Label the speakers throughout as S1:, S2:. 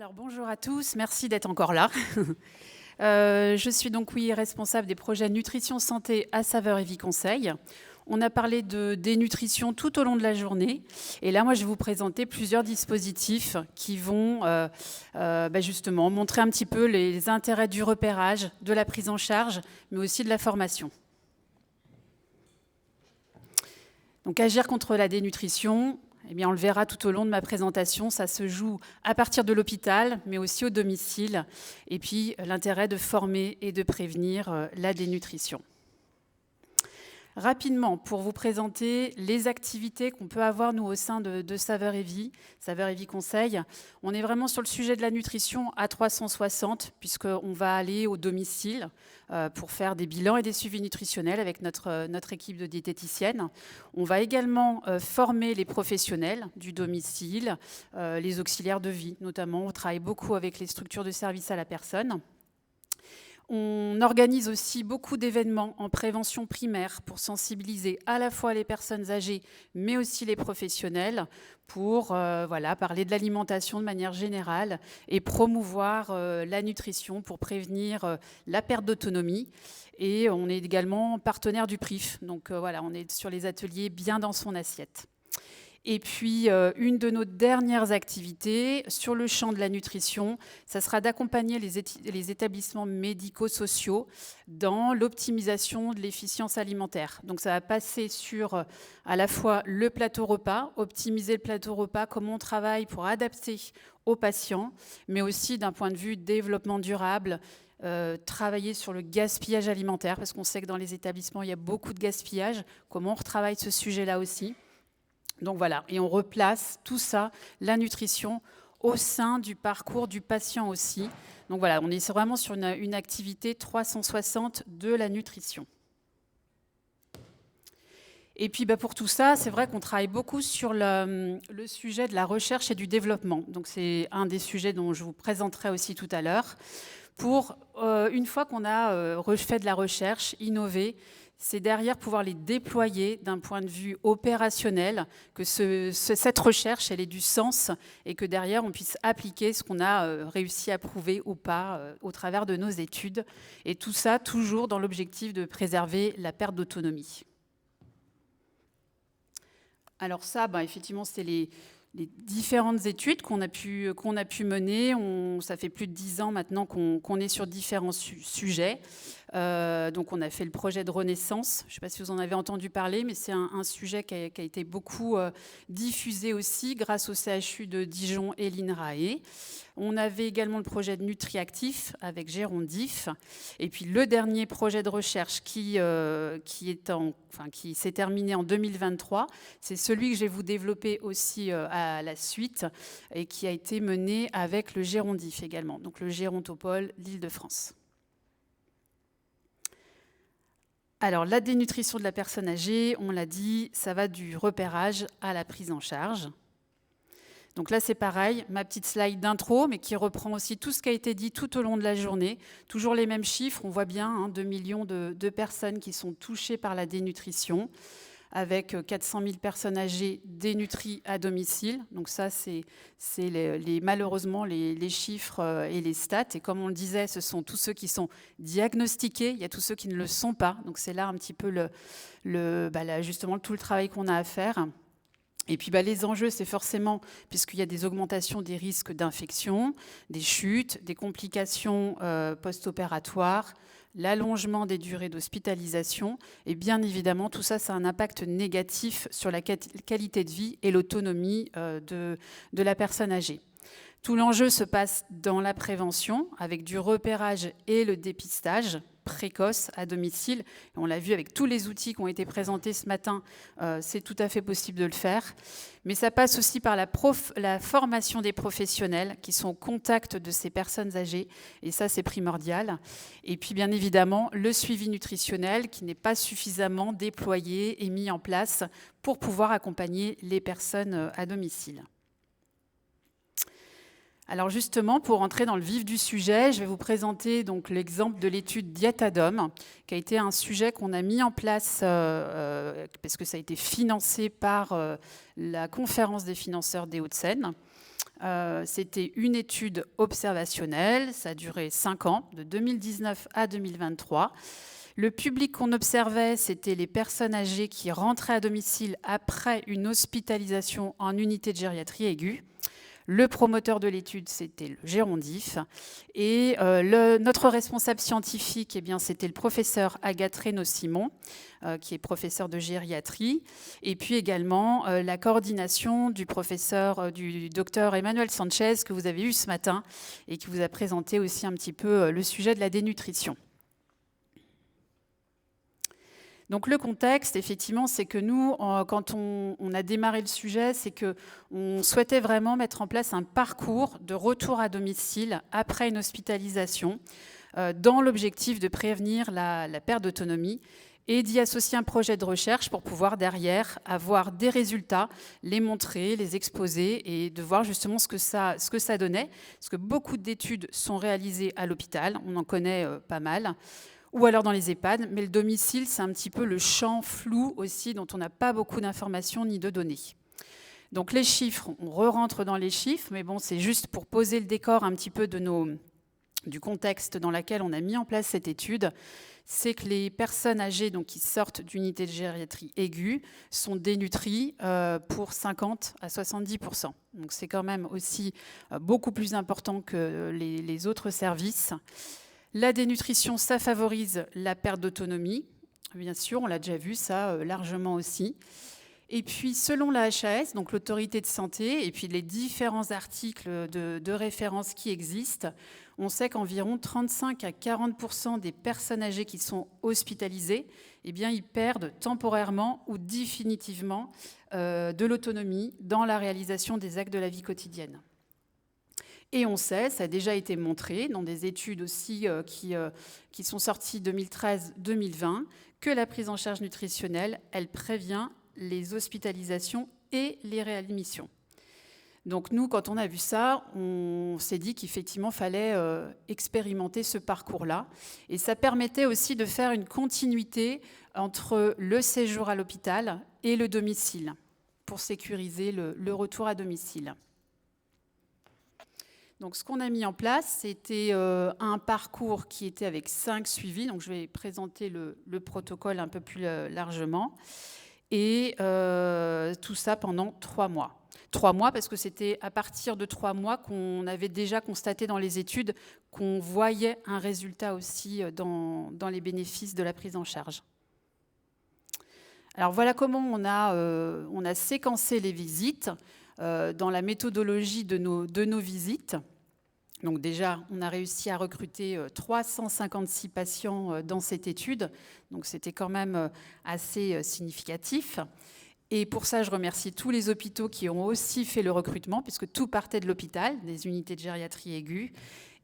S1: Alors bonjour à tous, merci d'être encore là. Je suis donc responsable des projets Nutrition Santé à Saveurs et Vie Conseil. On a parlé de dénutrition tout au long de la journée. Et là, moi, je vais vous présenter plusieurs dispositifs qui vont justement montrer un petit peu les intérêts du repérage, de la prise en charge, mais aussi de la formation. Donc agir contre la dénutrition, eh bien, on le verra tout au long de ma présentation, ça se joue à partir de l'hôpital, mais aussi au domicile. Et puis, l'intérêt de former et de prévenir la dénutrition. Rapidement, pour vous présenter les activités qu'on peut avoir, nous, au sein de Saveurs et Vie Conseil, on est vraiment sur le sujet de la nutrition à 360, puisqu'on va aller au domicile pour faire des bilans et des suivis nutritionnels avec notre équipe de diététiciennes. On va également former les professionnels du domicile, les auxiliaires de vie, notamment. On travaille beaucoup avec les structures de service à la personne. On organise aussi beaucoup d'événements en prévention primaire pour sensibiliser à la fois les personnes âgées, mais aussi les professionnels pour parler de l'alimentation de manière générale et promouvoir la nutrition pour prévenir la perte d'autonomie. Et on est également partenaire du PRIF, donc on est sur les ateliers bien dans son assiette. Et puis, une de nos dernières activités sur le champ de la nutrition, ça sera d'accompagner les établissements médico-sociaux dans l'optimisation de l'efficience alimentaire. Donc, ça va passer sur à la fois le plateau repas, optimiser le plateau repas, comment on travaille pour adapter aux patients, mais aussi d'un point de vue développement durable, travailler sur le gaspillage alimentaire, parce qu'on sait que dans les établissements, il y a beaucoup de gaspillage. Comment on retravaille ce sujet-là aussi ? Donc voilà, et on replace tout ça, la nutrition, au sein du parcours du patient aussi. Donc voilà, on est vraiment sur une activité 360 de la nutrition. Et puis pour tout ça, c'est vrai qu'on travaille beaucoup sur le sujet de la recherche et du développement. Donc c'est un des sujets dont je vous présenterai aussi tout à l'heure. Pour, une fois qu'on a fait de la recherche, innové, c'est derrière pouvoir les déployer d'un point de vue opérationnel, que cette recherche, elle ait du sens et que derrière, on puisse appliquer ce qu'on a réussi à prouver ou pas au travers de nos études. Et tout ça, toujours dans l'objectif de préserver la perte d'autonomie. Alors ça, effectivement, c'est les différentes études qu'on a pu mener. Ça fait plus de 10 ans maintenant qu'on est sur différents sujets. Donc on a fait le projet de Renaissance. Je ne sais pas si vous en avez entendu parler, mais c'est un sujet qui a été beaucoup diffusé aussi grâce au CHU de Dijon et l'INRAE. On avait également le projet de Nutriactif avec Gérondif. Et puis le dernier projet de recherche qui s'est terminé en 2023, c'est celui que je vais vous développer aussi à la suite et qui a été mené avec le Gérondif également, donc le Gérontopole d'Île-de-France. Alors, la dénutrition de la personne âgée, on l'a dit, ça va du repérage à la prise en charge. Donc là, c'est pareil, ma petite slide d'intro, mais qui reprend aussi tout ce qui a été dit tout au long de la journée. Toujours les mêmes chiffres, on voit bien 2 millions de personnes qui sont touchées par la dénutrition, avec 400 000 personnes âgées dénutries à domicile. Donc ça, c'est malheureusement les chiffres et les stats. Et comme on le disait, ce sont tous ceux qui sont diagnostiqués, il y a tous ceux qui ne le sont pas. Donc c'est là un petit peu justement tout le travail qu'on a à faire. Et puis les enjeux, c'est forcément, puisqu'il y a des augmentations des risques d'infection, des chutes, des complications post-opératoires, l'allongement des durées d'hospitalisation, et bien évidemment, tout ça, ça a un impact négatif sur la qualité de vie et l'autonomie de la personne âgée. Tout l'enjeu se passe dans la prévention, avec du repérage et le dépistage précoce à domicile. On l'a vu avec tous les outils qui ont été présentés ce matin, c'est tout à fait possible de le faire. Mais ça passe aussi par la formation des professionnels qui sont au contact de ces personnes âgées, et ça, c'est primordial. Et puis, bien évidemment, le suivi nutritionnel qui n'est pas suffisamment déployé et mis en place pour pouvoir accompagner les personnes à domicile. Alors justement, pour entrer dans le vif du sujet, je vais vous présenter donc l'exemple de l'étude Diatadom, qui a été un sujet qu'on a mis en place parce que ça a été financé par la conférence des financeurs des Hauts-de-Seine. C'était une étude observationnelle, ça a duré 5 ans, de 2019 à 2023. Le public qu'on observait, c'était les personnes âgées qui rentraient à domicile après une hospitalisation en unité de gériatrie aiguë. Le promoteur de l'étude, c'était le Gérondif. Et notre responsable scientifique, eh bien, c'était le professeur Agathe Reynaud-Simon, qui est professeur de gériatrie. Et puis également la coordination du docteur Emmanuel Sanchez, que vous avez eu ce matin, et qui vous a présenté aussi un petit peu le sujet de la dénutrition. Donc le contexte, effectivement, c'est que nous, quand on a démarré le sujet, c'est qu'on souhaitait vraiment mettre en place un parcours de retour à domicile après une hospitalisation, dans l'objectif de prévenir la perte d'autonomie et d'y associer un projet de recherche pour pouvoir derrière avoir des résultats, les montrer, les exposer et de voir justement ce que ça donnait. Parce que beaucoup d'études sont réalisées à l'hôpital, on en connaît pas mal, ou alors dans les EHPAD, mais le domicile, c'est un petit peu le champ flou aussi, dont on n'a pas beaucoup d'informations ni de données. Donc les chiffres, on re-rentre dans les chiffres, mais bon, c'est juste pour poser le décor un petit peu du contexte dans lequel on a mis en place cette étude. C'est que les personnes âgées donc, qui sortent d'unités de gériatrie aiguë sont dénutries pour 50 à 70%. Donc c'est quand même aussi beaucoup plus important que les autres services. La dénutrition, ça favorise la perte d'autonomie. Bien sûr, on l'a déjà vu, ça, largement aussi. Et puis, selon la HAS, donc l'autorité de santé, et puis les différents articles de référence qui existent, on sait qu'environ 35 à 40% des personnes âgées qui sont hospitalisées, eh bien, ils perdent temporairement ou définitivement de l'autonomie dans la réalisation des actes de la vie quotidienne. Et on sait, ça a déjà été montré dans des études aussi qui sont sorties 2013-2020, que la prise en charge nutritionnelle, elle prévient les hospitalisations et les réadmissions. Donc nous, quand on a vu ça, on s'est dit qu'effectivement, il fallait expérimenter ce parcours-là. Et ça permettait aussi de faire une continuité entre le séjour à l'hôpital et le domicile, pour sécuriser le retour à domicile. Donc, ce qu'on a mis en place, c'était un parcours qui était avec 5 suivis. Donc, je vais présenter le protocole un peu plus largement. Et tout ça pendant 3 mois. 3 mois parce que c'était à partir de 3 mois qu'on avait déjà constaté dans les études qu'on voyait un résultat aussi dans les bénéfices de la prise en charge. Alors, voilà comment on a séquencé les visites dans la méthodologie de nos visites. Donc déjà, on a réussi à recruter 356 patients dans cette étude. Donc c'était quand même assez significatif. Et pour ça, je remercie tous les hôpitaux qui ont aussi fait le recrutement, puisque tout partait de l'hôpital, des unités de gériatrie aiguë.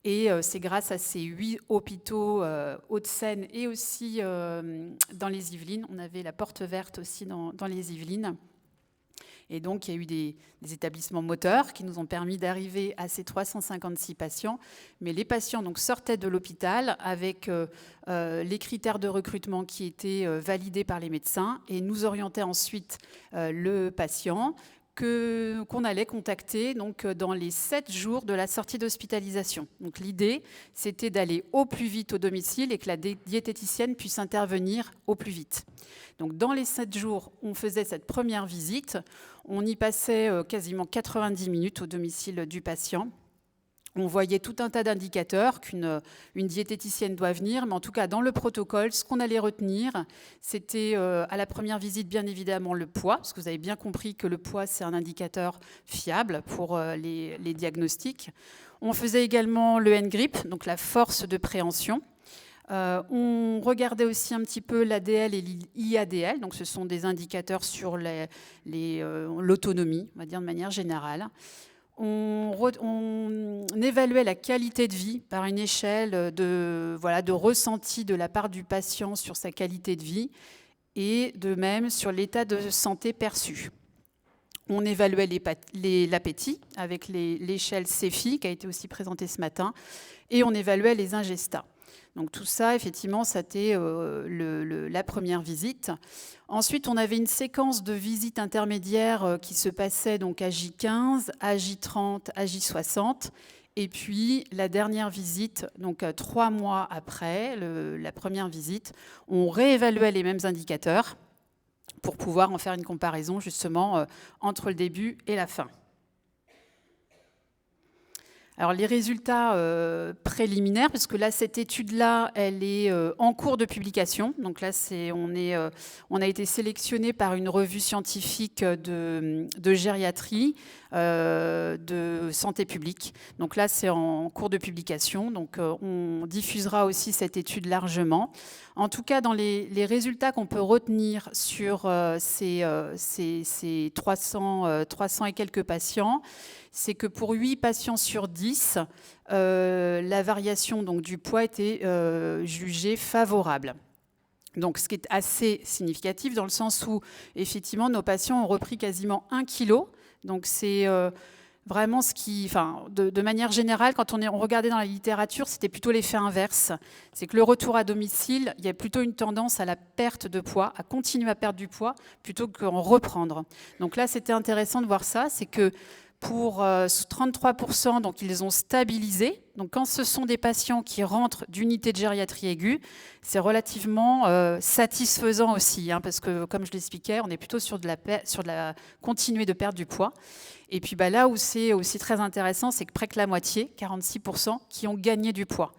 S1: Et c'est grâce à ces 8 hôpitaux Hauts-de-Seine et aussi dans les Yvelines. On avait la porte verte aussi dans les Yvelines. Et donc, il y a eu des établissements moteurs qui nous ont permis d'arriver à ces 356 patients. Mais les patients donc, sortaient de l'hôpital avec les critères de recrutement qui étaient validés par les médecins et nous orientaient ensuite le patient qu'on allait contacter donc, dans les 7 jours de la sortie d'hospitalisation. Donc l'idée, c'était d'aller au plus vite au domicile et que la diététicienne puisse intervenir au plus vite. Donc dans les 7 jours, on faisait cette première visite. On y passait quasiment 90 minutes au domicile du patient. On voyait tout un tas d'indicateurs qu'une diététicienne doit venir, mais en tout cas, dans le protocole, ce qu'on allait retenir, c'était à la première visite, bien évidemment, le poids, parce que vous avez bien compris que le poids, c'est un indicateur fiable pour les diagnostics. On faisait également le N-GRIP, donc la force de préhension. On regardait aussi un petit peu l'ADL et l'IADL, donc ce sont des indicateurs sur l'autonomie, on va dire de manière générale. On évaluait la qualité de vie par une échelle de ressenti de la part du patient sur sa qualité de vie et de même sur l'état de santé perçu. On évaluait l'appétit avec l'échelle CEFI qui a été aussi présentée ce matin et on évaluait les ingestats. Donc tout ça, effectivement, c'était la première visite. Ensuite, on avait une séquence de visites intermédiaires qui se passait donc à J15, à J30, à J60. Et puis la dernière visite, donc 3 mois après la première visite, on réévaluait les mêmes indicateurs pour pouvoir en faire une comparaison justement entre le début et la fin. Alors les résultats préliminaires, parce que là cette étude-là, elle est en cours de publication. Donc là on a été sélectionné par une revue scientifique de gériatrie, de santé publique. Donc là c'est en cours de publication. Donc on diffusera aussi cette étude largement. En tout cas, dans les résultats qu'on peut retenir sur ces 300 et quelques patients, c'est que pour 8 patients sur 10, la variation donc, du poids était jugée favorable. Donc, ce qui est assez significatif dans le sens où, effectivement, nos patients ont repris quasiment 1 kg. Donc, c'est vraiment ce qui... Enfin, de manière générale, quand on regardait dans la littérature, c'était plutôt l'effet inverse. C'est que le retour à domicile, il y a plutôt une tendance à la perte de poids, à continuer à perdre du poids, plutôt qu'en reprendre. Donc là, c'était intéressant de voir ça. C'est que pour 33%, donc ils ont stabilisé. Donc quand ce sont des patients qui rentrent d'unité de gériatrie aiguë, c'est relativement satisfaisant aussi, hein, parce que comme je l'expliquais, on est plutôt sur de la continuer de perdre du poids. Et puis là où c'est aussi très intéressant, c'est que près que la moitié, 46%, qui ont gagné du poids.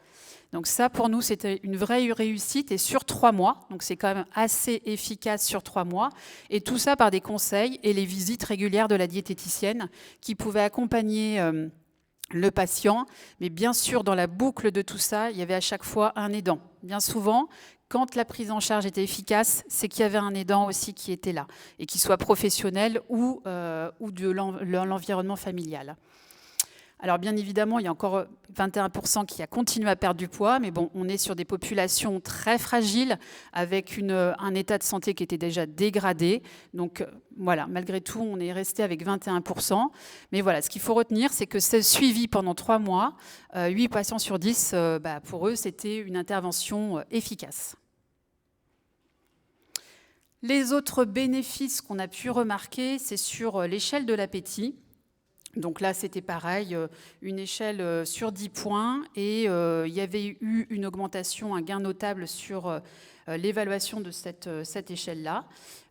S1: Donc ça, pour nous, c'était une vraie réussite et sur 3 mois. Donc c'est quand même assez efficace sur 3 mois. Et tout ça par des conseils et les visites régulières de la diététicienne qui pouvaient accompagner le patient. Mais bien sûr, dans la boucle de tout ça, il y avait à chaque fois un aidant. Bien souvent, quand la prise en charge était efficace, c'est qu'il y avait un aidant aussi qui était là, et qu'il soit professionnel ou de l'environnement familial. Alors bien évidemment, il y a encore 21% qui a continué à perdre du poids, mais bon, on est sur des populations très fragiles, avec un état de santé qui était déjà dégradé. Donc voilà, malgré tout, on est resté avec 21%. Mais voilà, ce qu'il faut retenir, c'est que c'est suivi pendant 3 mois, 8 patients sur 10, pour eux, c'était une intervention efficace. Les autres bénéfices qu'on a pu remarquer, c'est sur l'échelle de l'appétit. Donc là, c'était pareil, une échelle sur 10 points et il y avait eu une augmentation, un gain notable sur l'évaluation de cette échelle-là.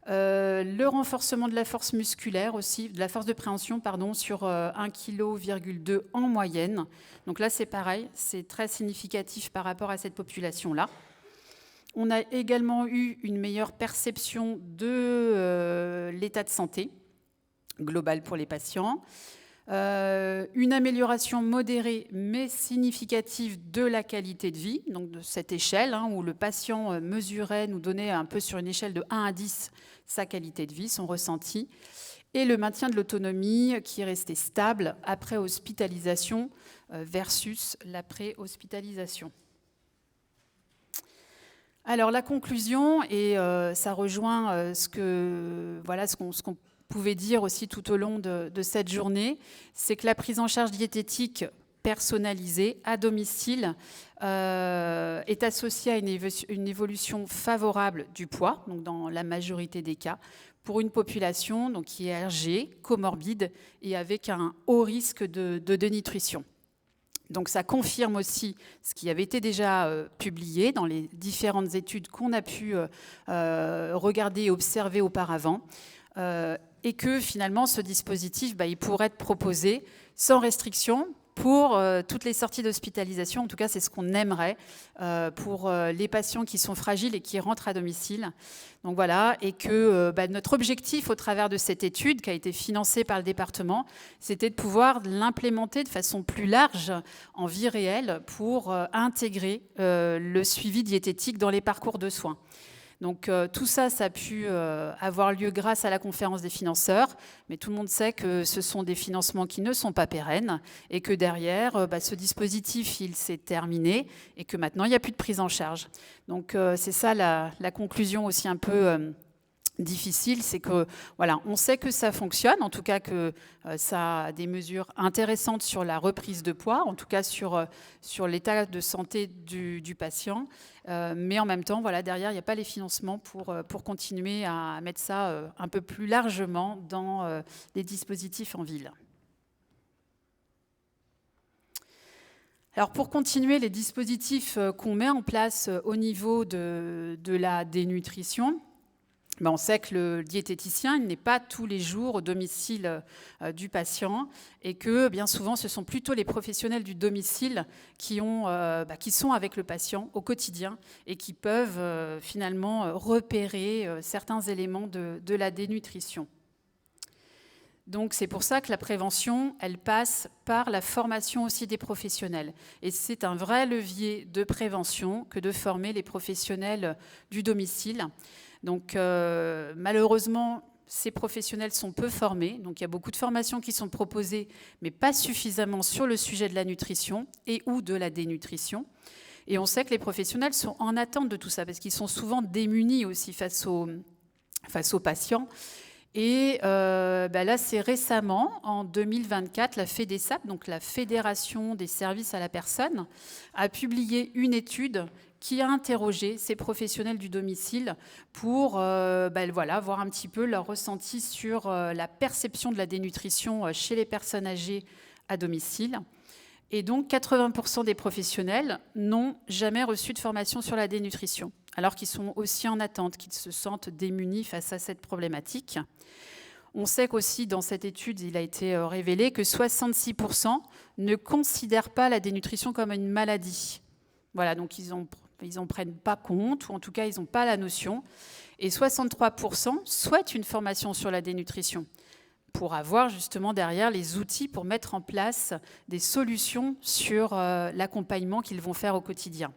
S1: Le renforcement de la force musculaire aussi, de la force de préhension, pardon, sur 1,2 kg en moyenne. Donc là, c'est pareil, c'est très significatif par rapport à cette population-là. On a également eu une meilleure perception de l'état de santé global pour les patients. Une amélioration modérée mais significative de la qualité de vie, donc de cette échelle où le patient mesurait, nous donnait un peu sur une échelle de 1 à 10 sa qualité de vie, son ressenti, et le maintien de l'autonomie qui est resté stable après hospitalisation versus l'après-hospitalisation. Alors la conclusion, et ça rejoint ce qu'on pouvait dire aussi tout au long de cette journée, c'est que la prise en charge diététique personnalisée à domicile est associée à une évolution favorable du poids, donc dans la majorité des cas, pour une population donc, qui est âgée, comorbide et avec un haut risque de dénutrition. Donc ça confirme aussi ce qui avait été déjà publié dans les différentes études qu'on a pu regarder et observer auparavant, et que finalement ce dispositif, il pourrait être proposé sans restriction pour toutes les sorties d'hospitalisation. En tout cas, c'est ce qu'on aimerait pour les patients qui sont fragiles et qui rentrent à domicile. Donc voilà, et que notre objectif au travers de cette étude qui a été financée par le département, c'était de pouvoir l'implémenter de façon plus large en vie réelle pour intégrer le suivi diététique dans les parcours de soins. Donc tout ça, ça a pu avoir lieu grâce à la conférence des financeurs, mais tout le monde sait que ce sont des financements qui ne sont pas pérennes et que derrière, ce dispositif, il s'est terminé et que maintenant, il n'y a plus de prise en charge. Donc c'est ça la conclusion aussi un peu difficile, c'est que voilà, on sait que ça fonctionne, en tout cas que ça a des mesures intéressantes sur la reprise de poids, en tout cas sur l'état de santé du patient, mais en même temps, voilà, derrière, il n'y a pas les financements pour continuer à mettre ça un peu plus largement dans les dispositifs en ville. Alors pour continuer, les dispositifs qu'on met en place au niveau de la dénutrition, on sait que le diététicien n'est pas tous les jours au domicile du patient et que bien souvent ce sont plutôt les professionnels du domicile qui sont avec le patient au quotidien et qui peuvent finalement repérer certains éléments de la dénutrition. Donc c'est pour ça que la prévention, elle passe par la formation aussi des professionnels. Et c'est un vrai levier de prévention que de former les professionnels du domicile. Donc malheureusement, ces professionnels sont peu formés. Donc il y a beaucoup de formations qui sont proposées, mais pas suffisamment sur le sujet de la nutrition et ou de la dénutrition. Et on sait que les professionnels sont en attente de tout ça, parce qu'ils sont souvent démunis aussi face aux patients. Et là, c'est récemment, en 2024, la FEDESAP, donc la Fédération des services à la personne, a publié une étude qui a interrogé ces professionnels du domicile pour voir un petit peu leur ressenti sur la perception de la dénutrition chez les personnes âgées à domicile. Et donc, 80% des professionnels n'ont jamais reçu de formation sur la dénutrition, alors qu'ils sont aussi en attente, qu'ils se sentent démunis face à cette problématique. On sait qu'aussi, dans cette étude, il a été révélé que 66% ne considèrent pas la dénutrition comme une maladie. Voilà, donc ils n'en prennent pas compte, ou en tout cas, ils n'ont pas la notion. Et 63% souhaitent une formation sur la dénutrition, pour avoir justement derrière les outils pour mettre en place des solutions sur l'accompagnement qu'ils vont faire au quotidien.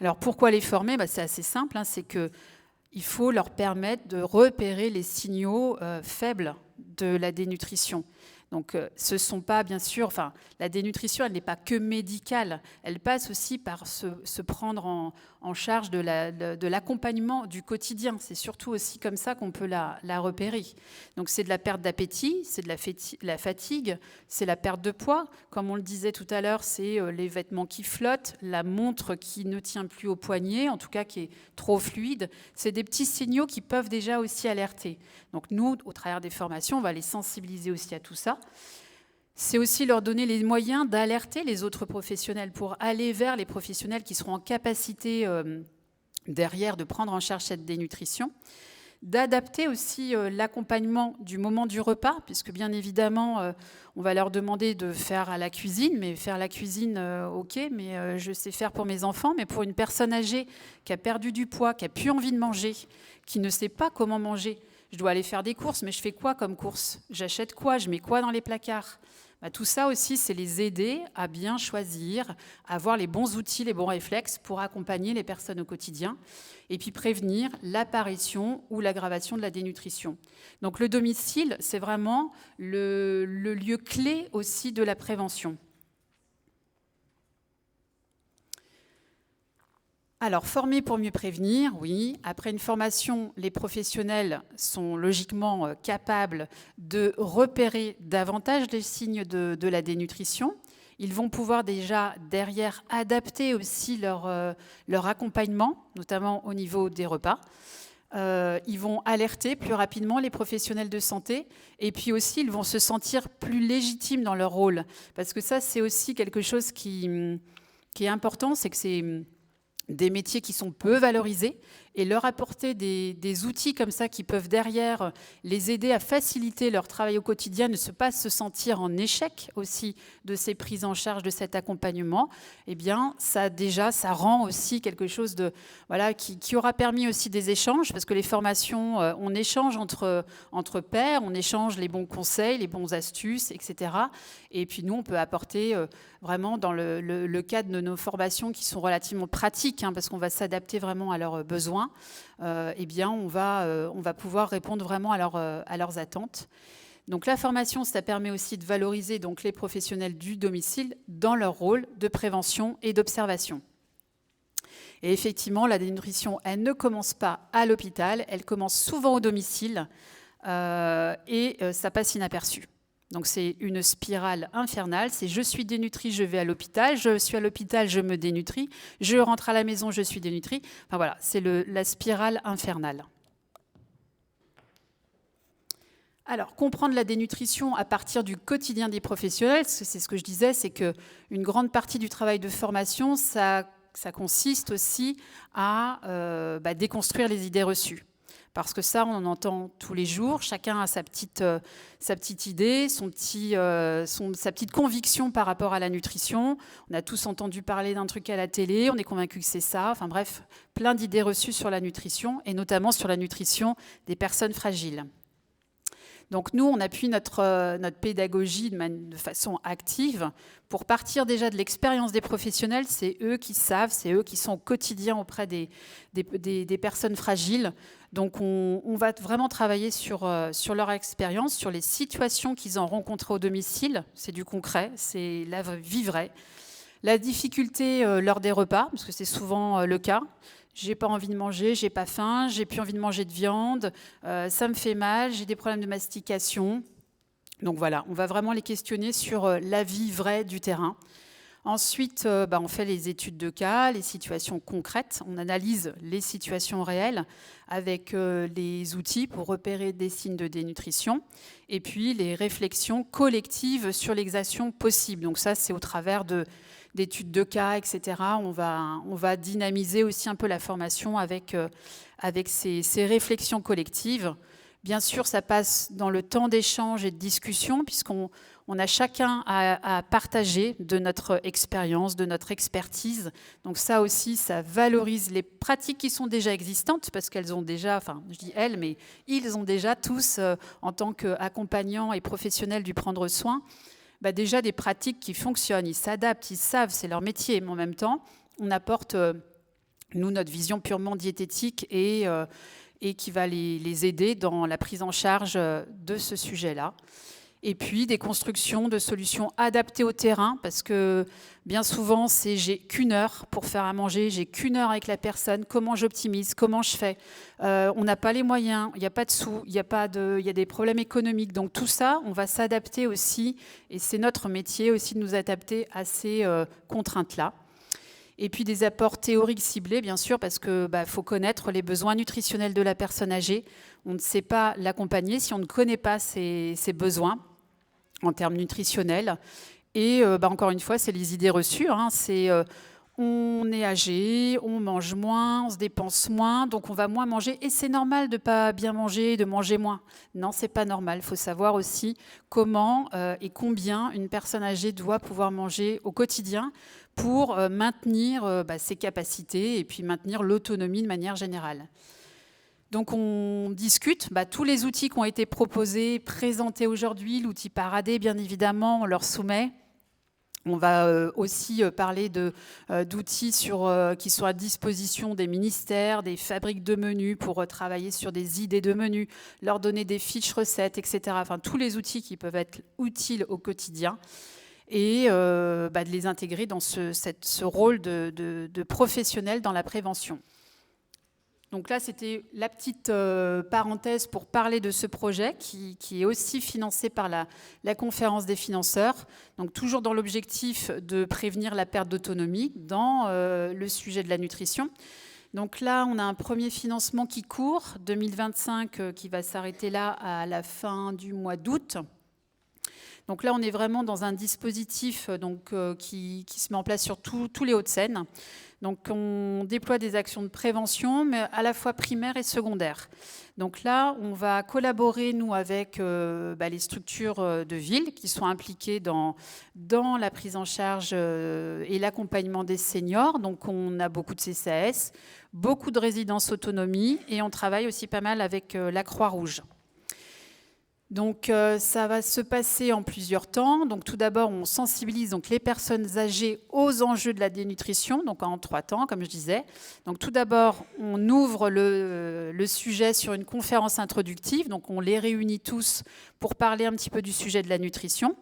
S1: Alors pourquoi les former ? C'est assez simple, c'est qu'il faut leur permettre de repérer les signaux faibles de la dénutrition. Donc ce ne sont pas, bien sûr, la dénutrition, elle n'est pas que médicale, elle passe aussi par se prendre en charge de l'accompagnement du quotidien. C'est surtout aussi comme ça qu'on peut la repérer. Donc c'est de la perte d'appétit, c'est de la fatigue, c'est la perte de poids. Comme on le disait tout à l'heure, c'est les vêtements qui flottent, la montre qui ne tient plus au poignet, en tout cas qui est trop fluide. C'est des petits signaux qui peuvent déjà aussi alerter. Donc nous, au travers des formations, on va les sensibiliser aussi à tout ça. C'est aussi leur donner les moyens d'alerter les autres professionnels pour aller vers les professionnels qui seront en capacité derrière de prendre en charge cette dénutrition, d'adapter aussi l'accompagnement du moment du repas, puisque bien évidemment, on va leur demander de faire à la cuisine, mais faire la cuisine, ok, mais je sais faire pour mes enfants, mais pour une personne âgée qui a perdu du poids, qui n'a plus envie de manger, qui ne sait pas comment manger, je dois aller faire des courses, mais je fais quoi comme courses ? J'achète quoi ? Je mets quoi dans les placards ? Tout ça aussi, c'est les aider à bien choisir, à avoir les bons outils, les bons réflexes pour accompagner les personnes au quotidien et puis prévenir l'apparition ou l'aggravation de la dénutrition. Donc le domicile, c'est vraiment le lieu clé aussi de la prévention. Alors, former pour mieux prévenir, oui. Après une formation, les professionnels sont logiquement capables de repérer davantage les signes de la dénutrition. Ils vont pouvoir déjà, derrière, adapter aussi leur accompagnement, notamment au niveau des repas. Ils vont alerter plus rapidement les professionnels de santé et puis aussi, ils vont se sentir plus légitimes dans leur rôle. Parce que ça, c'est aussi quelque chose qui est important, c'est que c'est des métiers qui sont peu valorisés et leur apporter des outils comme ça qui peuvent derrière les aider à faciliter leur travail au quotidien, ne pas se sentir en échec aussi de ces prises en charge, de cet accompagnement, eh bien ça rend aussi quelque chose de qui aura permis aussi des échanges, parce que les formations, on échange entre pairs, on échange les bons conseils, les bonnes astuces, etc. Et puis nous, on peut apporter vraiment dans le cadre de nos formations qui sont relativement pratiques, parce qu'on va s'adapter vraiment à leurs besoins, eh bien on va pouvoir répondre vraiment à leurs attentes. Donc la formation, ça permet aussi de valoriser donc, les professionnels du domicile dans leur rôle de prévention et d'observation. Et effectivement, la dénutrition, elle ne commence pas à l'hôpital, elle commence souvent au domicile et ça passe inaperçu. Donc c'est une spirale infernale, c'est je suis dénutrie, je vais à l'hôpital, je suis à l'hôpital, je me dénutris, je rentre à la maison, je suis dénutrie. Enfin voilà, c'est la spirale infernale. Alors, comprendre la dénutrition à partir du quotidien des professionnels, c'est ce que je disais, c'est qu'une grande partie du travail de formation, ça consiste aussi à déconstruire les idées reçues. Parce que ça, on en entend tous les jours. Chacun a sa petite idée, sa petite conviction par rapport à la nutrition. On a tous entendu parler d'un truc à la télé, on est convaincu que c'est ça. Enfin bref, plein d'idées reçues sur la nutrition, et notamment sur la nutrition des personnes fragiles. Donc nous, on appuie notre pédagogie de façon active pour partir déjà de l'expérience des professionnels. C'est eux qui savent, c'est eux qui sont au quotidien auprès des personnes fragiles. Donc on va vraiment travailler sur leur expérience, sur les situations qu'ils ont rencontrées au domicile. C'est du concret, c'est la vie vraie. La difficulté lors des repas, parce que c'est souvent le cas. J'ai pas envie de manger, j'ai pas faim, j'ai plus envie de manger de viande, ça me fait mal, j'ai des problèmes de mastication. Donc voilà, on va vraiment les questionner sur la vie vraie du terrain. Ensuite, on fait les études de cas, les situations concrètes. On analyse les situations réelles avec les outils pour repérer des signes de dénutrition. Et puis les réflexions collectives sur l'exaction possible. Donc ça, c'est au travers d'études de cas, etc. On va dynamiser aussi un peu la formation avec ces réflexions collectives. Bien sûr, ça passe dans le temps d'échange et de discussion, puisqu'on a chacun à partager de notre expérience, de notre expertise. Donc ça aussi, ça valorise les pratiques qui sont déjà existantes, parce qu'elles ont déjà, enfin je dis elles, mais ils ont déjà tous, en tant qu'accompagnants et professionnels du prendre soin, déjà des pratiques qui fonctionnent, ils s'adaptent, ils savent, c'est leur métier, mais en même temps, on apporte, nous, notre vision purement diététique et qui va les aider dans la prise en charge de ce sujet-là. Et puis des constructions de solutions adaptées au terrain, parce que bien souvent, c'est j'ai qu'une heure pour faire à manger, j'ai qu'une heure avec la personne, comment j'optimise, comment je fais. On n'a pas les moyens, il n'y a pas de sous, il y a des problèmes économiques. Donc tout ça, on va s'adapter aussi, et c'est notre métier aussi de nous adapter à ces contraintes-là. Et puis des apports théoriques ciblés, bien sûr, parce qu'il faut connaître les besoins nutritionnels de la personne âgée. On ne sait pas l'accompagner si on ne connaît pas ses besoins en termes nutritionnels. Et encore une fois, c'est les idées reçues. On est âgé, on mange moins, on se dépense moins, donc on va moins manger. Et c'est normal de ne pas bien manger, de manger moins. Non, c'est pas normal. Il faut savoir aussi comment et combien une personne âgée doit pouvoir manger au quotidien pour maintenir ses capacités et puis maintenir l'autonomie de manière générale. Donc on discute, tous les outils qui ont été proposés, présentés aujourd'hui, l'outil Paradé, bien évidemment, on leur soumet. On va aussi parler d'outils qui sont à disposition des ministères, des fabriques de menus pour travailler sur des idées de menus, leur donner des fiches recettes, etc. Enfin, tous les outils qui peuvent être utiles au quotidien et de les intégrer dans ce rôle de professionnel dans la prévention. Donc là, c'était la petite parenthèse pour parler de ce projet qui est aussi financé par la conférence des financeurs. Donc toujours dans l'objectif de prévenir la perte d'autonomie dans le sujet de la nutrition. Donc là, on a un premier financement qui court, 2025, qui va s'arrêter là à la fin du mois d'août. Donc là, on est vraiment dans un dispositif qui se met en place sur tous les Hauts-de-Seine. Donc on déploie des actions de prévention, mais à la fois primaires et secondaires. Donc là, on va collaborer, nous, avec les structures de ville qui sont impliquées dans la prise en charge et l'accompagnement des seniors. Donc on a beaucoup de CCAS, beaucoup de résidences autonomie, et on travaille aussi pas mal avec la Croix-Rouge. Donc ça va se passer en plusieurs temps. Donc tout d'abord, on sensibilise les personnes âgées aux enjeux de la dénutrition, donc en 3 temps, comme je disais. Donc tout d'abord, on ouvre le sujet sur une conférence introductive. Donc on les réunit tous pour parler un petit peu du sujet de la nutrition.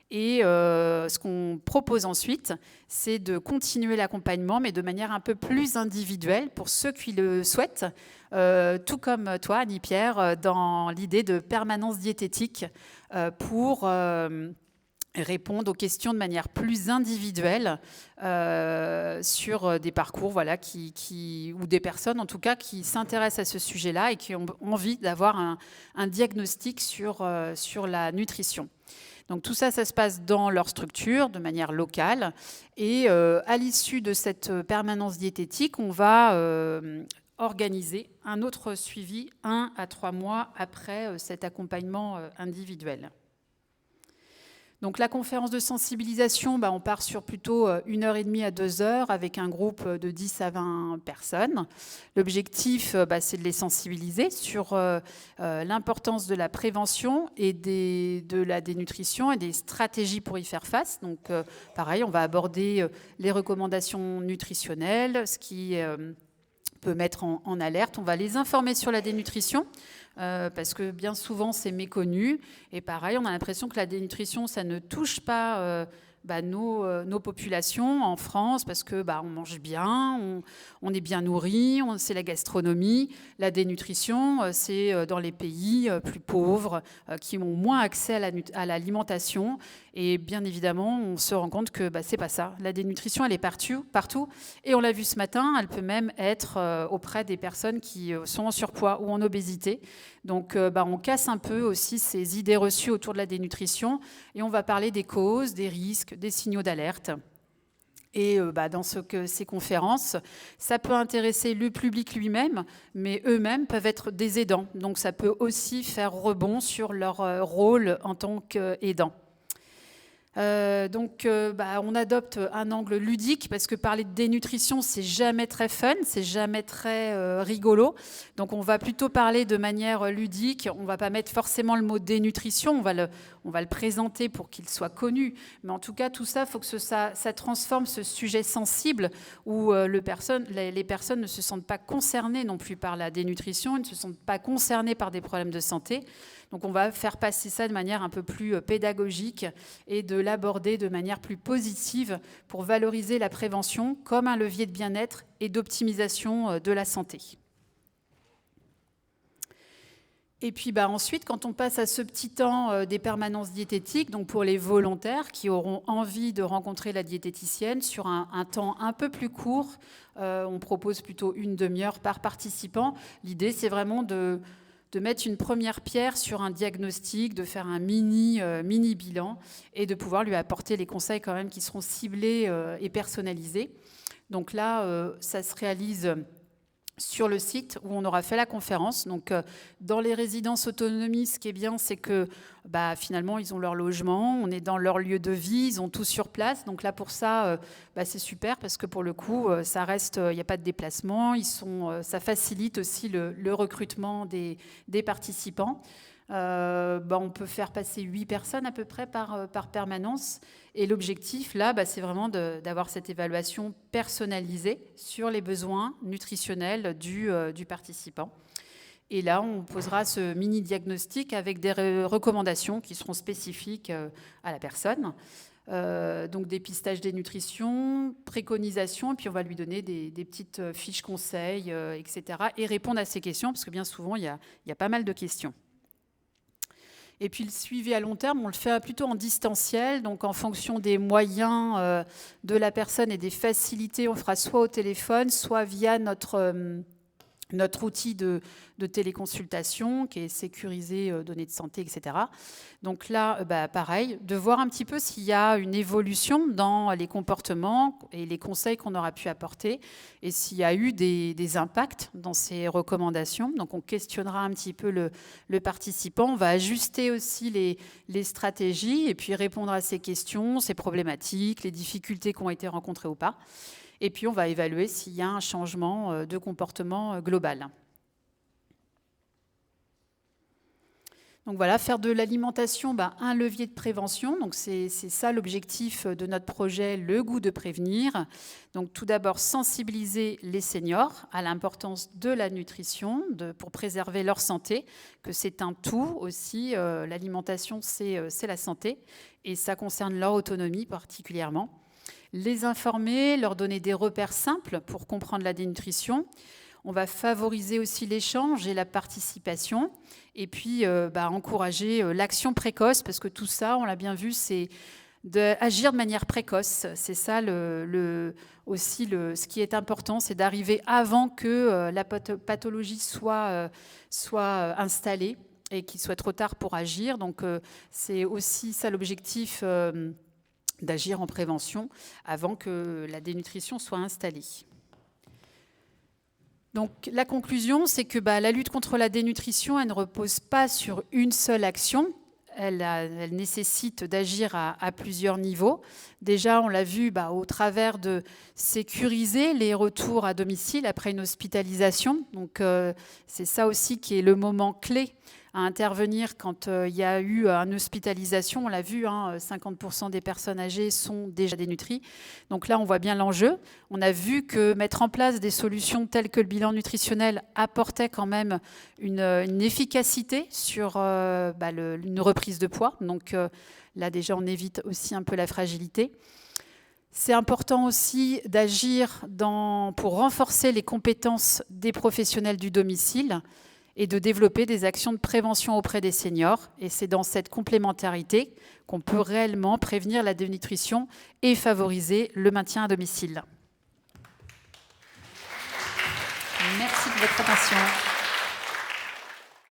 S1: Et ce qu'on propose ensuite, c'est de continuer l'accompagnement, mais de manière un peu plus individuelle pour ceux qui le souhaitent, tout comme toi, Annie-Pierre, dans l'idée de permanence diététique pour répondre aux questions de manière plus individuelle sur des parcours ou des personnes en tout cas qui s'intéressent à ce sujet-là et qui ont envie d'avoir un diagnostic sur la nutrition. Donc tout ça, ça se passe dans leur structure, de manière locale. Et à l'issue de cette permanence diététique, on va organiser un autre suivi 1 à 3 mois après cet accompagnement individuel. Donc la conférence de sensibilisation, on part sur plutôt 1h30 à 2h avec un groupe de 10 à 20 personnes. L'objectif, c'est de les sensibiliser sur l'importance de la prévention et de la dénutrition et des stratégies pour y faire face. Donc pareil, on va aborder les recommandations nutritionnelles, ce qui peut mettre en alerte. On va les informer sur la dénutrition. Parce que bien souvent c'est méconnu et pareil on a l'impression que la dénutrition ça ne touche pas nos populations en France parce que on mange bien, on est bien nourri, c'est la gastronomie. La dénutrition c'est dans les pays plus pauvres qui ont moins accès à l'alimentation et bien évidemment on se rend compte que c'est pas ça. La dénutrition elle est partout et on l'a vu ce matin, elle peut même être auprès des personnes qui sont en surpoids ou en obésité. Donc on casse un peu aussi ces idées reçues autour de la dénutrition et on va parler des causes, des risques, des signaux d'alerte. Et dans ces conférences, ça peut intéresser le public lui-même, mais eux-mêmes peuvent être des aidants. Donc ça peut aussi faire rebond sur leur rôle en tant qu'aidant. On adopte un angle ludique parce que parler de dénutrition, c'est jamais très fun, c'est jamais très rigolo. Donc on va plutôt parler de manière ludique. On va pas mettre forcément le mot dénutrition, on va le présenter pour qu'il soit connu. Mais en tout cas, tout ça, il faut que ça transforme ce sujet sensible où les personnes ne se sentent pas concernées non plus par la dénutrition, ils ne se sentent pas concernées par des problèmes de santé. Donc on va faire passer ça de manière un peu plus pédagogique et de l'aborder de manière plus positive pour valoriser la prévention comme un levier de bien-être et d'optimisation de la santé. Et puis ensuite, quand on passe à ce petit temps des permanences diététiques, donc pour les volontaires qui auront envie de rencontrer la diététicienne sur un temps un peu plus court, on propose plutôt une demi-heure par participant. L'idée, c'est vraiment de mettre une première pierre sur un diagnostic, de faire un mini bilan et de pouvoir lui apporter les conseils quand même qui seront ciblés et personnalisés. Donc là, ça se réalise sur le site où on aura fait la conférence. Donc, dans les résidences autonomie, ce qui est bien, c'est que finalement, ils ont leur logement, on est dans leur lieu de vie, ils ont tout sur place. Donc là, pour ça, c'est super parce que pour le coup, ça reste, il n'y a pas de déplacement. Ça facilite aussi le recrutement des participants. On peut faire passer 8 personnes à peu près par permanence. Et l'objectif, là, c'est vraiment d'avoir cette évaluation personnalisée sur les besoins nutritionnels du participant. Et là, on posera ce mini-diagnostic avec des recommandations qui seront spécifiques à la personne. Donc dépistage des nutritions, préconisation, et puis on va lui donner des petites fiches conseils, etc. Et répondre à ces questions, parce que bien souvent, il y a pas mal de questions. Et puis le suivi à long terme, on le fait plutôt en distanciel, donc en fonction des moyens de la personne et des facilités, on fera soit au téléphone, soit via notre outil de téléconsultation qui est sécurisé, données de santé, etc. Donc là, pareil, de voir un petit peu s'il y a une évolution dans les comportements et les conseils qu'on aura pu apporter et s'il y a eu des impacts dans ces recommandations. Donc on questionnera un petit peu le participant, on va ajuster aussi les stratégies et puis répondre à ces questions, ces problématiques, les difficultés qui ont été rencontrées ou pas. Et puis, on va évaluer s'il y a un changement de comportement global. Donc voilà, faire de l'alimentation un levier de prévention. Donc c'est ça l'objectif de notre projet, le goût de prévenir. Donc tout d'abord, sensibiliser les seniors à l'importance de la nutrition pour préserver leur santé, que c'est un tout aussi. L'alimentation, c'est la santé et ça concerne leur autonomie particulièrement. Les informer, leur donner des repères simples pour comprendre la dénutrition. On va favoriser aussi l'échange et la participation et puis encourager l'action précoce parce que tout ça, on l'a bien vu, c'est d'agir de manière précoce. C'est ça ce qui est important, c'est d'arriver avant que la pathologie soit installée et qu'il soit trop tard pour agir. Donc c'est aussi ça l'objectif d'agir en prévention avant que la dénutrition soit installée. Donc la conclusion, c'est que la lutte contre la dénutrition, elle ne repose pas sur une seule action. Elle nécessite d'agir à plusieurs niveaux. Déjà, on l'a vu au travers de sécuriser les retours à domicile après une hospitalisation. Donc c'est ça aussi qui est le moment clé à intervenir quand il y a eu une hospitalisation. On l'a vu, 50% des personnes âgées sont déjà dénutries. Donc là, on voit bien l'enjeu. On a vu que mettre en place des solutions telles que le bilan nutritionnel apportait quand même une efficacité sur une reprise de poids. Donc là, déjà, on évite aussi un peu la fragilité. C'est important aussi d'agir pour renforcer les compétences des professionnels du domicile et de développer des actions de prévention auprès des seniors. Et c'est dans cette complémentarité qu'on peut réellement prévenir la dénutrition et favoriser le maintien à domicile. Merci de votre attention.